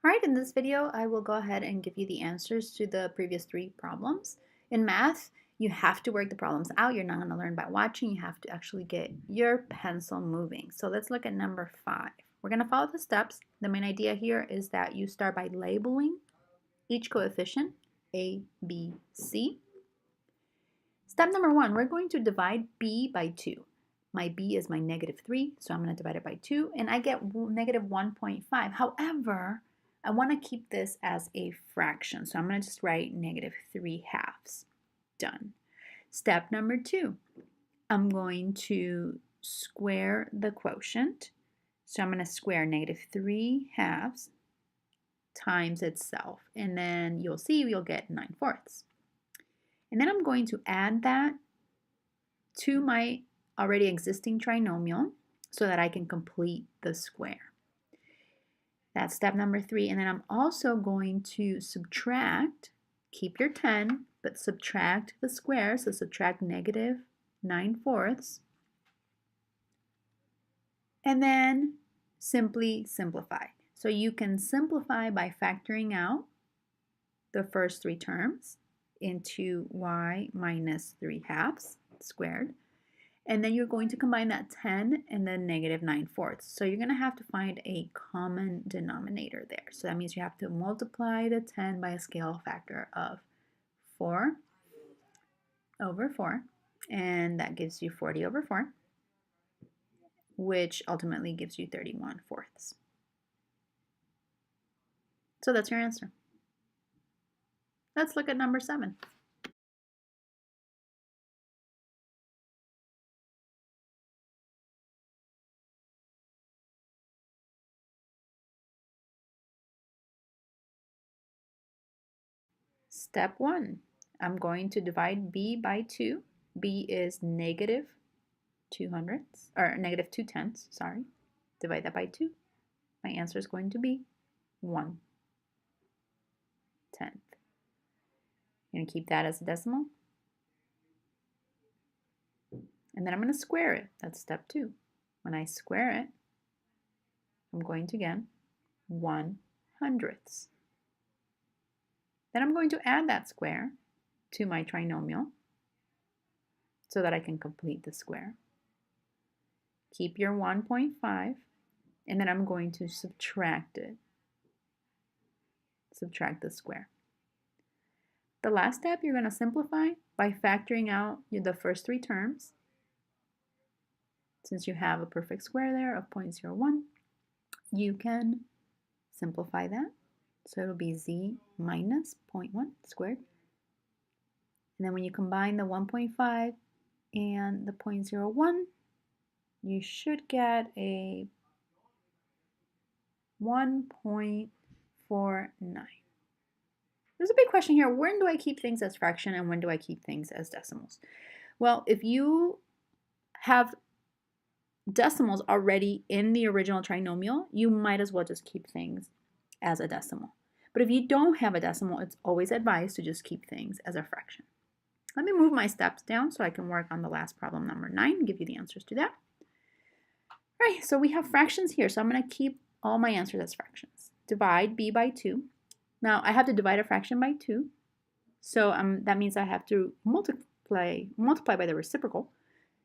All right, in this video, I will go ahead and give you the answers to the previous three problems. In math, you have to work the problems out. You're not going to learn by watching. You have to actually get your pencil moving. So let's look at number 5. We're going to follow the steps. The main idea here is that you start by labeling each coefficient, A, B, C. Step number 1, we're going to divide B by 2. My B is my -3, so I'm going to divide it by 2, and I get -1.5. However, I want to keep this as a fraction, so I'm going to just write -3/2. Done. Step number 2, I'm going to square the quotient. So I'm going to square -3/2 times itself, and then you'll see you'll get 9/4. And then I'm going to add that to my already existing trinomial so that I can complete the square. That's step number 3. And then I'm also going to subtract, keep your 10, but subtract the square. So subtract -9/4. And then simply simplify. So you can simplify by factoring out the first 3 terms into y minus 3/2 squared. And then you're going to combine that 10 and then -9/4. So you're going to have to find a common denominator there. So that means you have to multiply the 10 by a scale factor of 4/4. And that gives you 40/4, which ultimately gives you 31/4. So that's your answer. Let's look at number 7. Step 1, I'm going to divide B by 2. B is -2/2, or -2/10, sorry. Divide that by 2. My answer is going to be 1/10. I'm going to keep that as a decimal. And then I'm going to square it. That's step 2. When I square it, I'm going to get 1/100. Then I'm going to add that square to my trinomial so that I can complete the square. Keep your 1.5, and then I'm going to subtract it. Subtract the square. The last step, you're going to simplify by factoring out the first 3 terms. Since you have a perfect square there of 0.01, you can simplify that. So it'll be z minus 0.1 squared. And then when you combine the 1.5 and the 0.01, you should get a 1.49. There's a big question here. When do I keep things as fraction and when do I keep things as decimals? Well, if you have decimals already in the original trinomial, you might as well just keep things as a decimal. But if you don't have a decimal, it's always advised to just keep things as a fraction. Let me move my steps down so I can work on the last problem, number 9, and give you the answers to that. All right, so we have fractions here, so I'm going to keep all my answers as fractions. Divide b by 2. Now, I have to divide a fraction by 2, so that means I have to multiply by the reciprocal.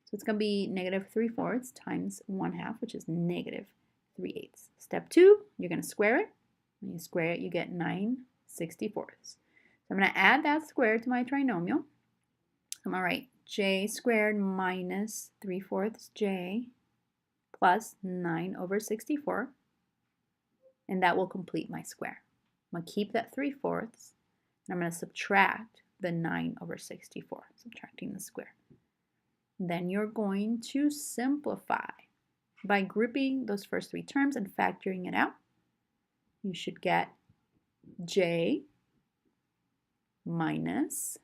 So it's going to be -3/4 times 1/2, which is -3/8. Step 2, you're going to square it. When you square it, you get 9/64. So I'm going to add that square to my trinomial. I'm going to write j squared minus 3/4 j plus 9/64, and that will complete my square. I'm going to keep that 3/4, and I'm going to subtract the 9/64, subtracting the square. Then you're going to simplify by grouping those first 3 terms and factoring it out. You should get j minus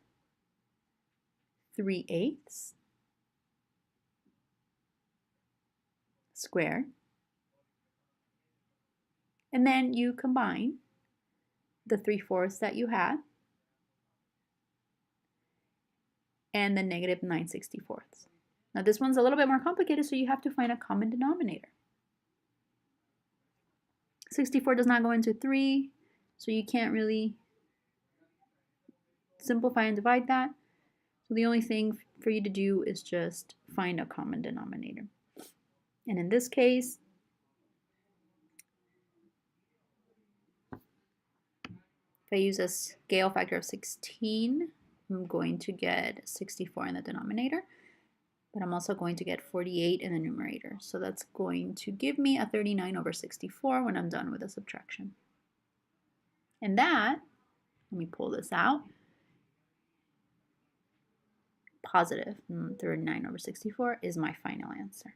3/8 squared. And then you combine the 3/4 that you had and the -9/64. Now this one's a little bit more complicated, so you have to find a common denominator. 64 does not go into 3, so you can't really simplify and divide that. So the only thing for you to do is just find a common denominator. And in this case, if I use a scale factor of 16, I'm going to get 64 in the denominator, but I'm also going to get 48 in the numerator. So that's going to give me a 39 over 64 when I'm done with the subtraction. And that, let me pull this out, positive 39 over 64 is my final answer.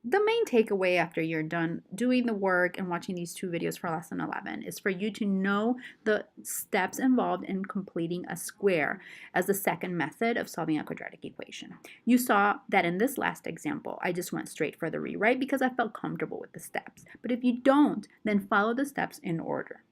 The main takeaway after you're done doing the work and watching these 2 videos for lesson 11 is for you to know the steps involved in completing a square as the second method of solving a quadratic equation. You saw that in this last example, I just went straight for the rewrite because I felt comfortable with the steps. But if you don't, then follow the steps in order.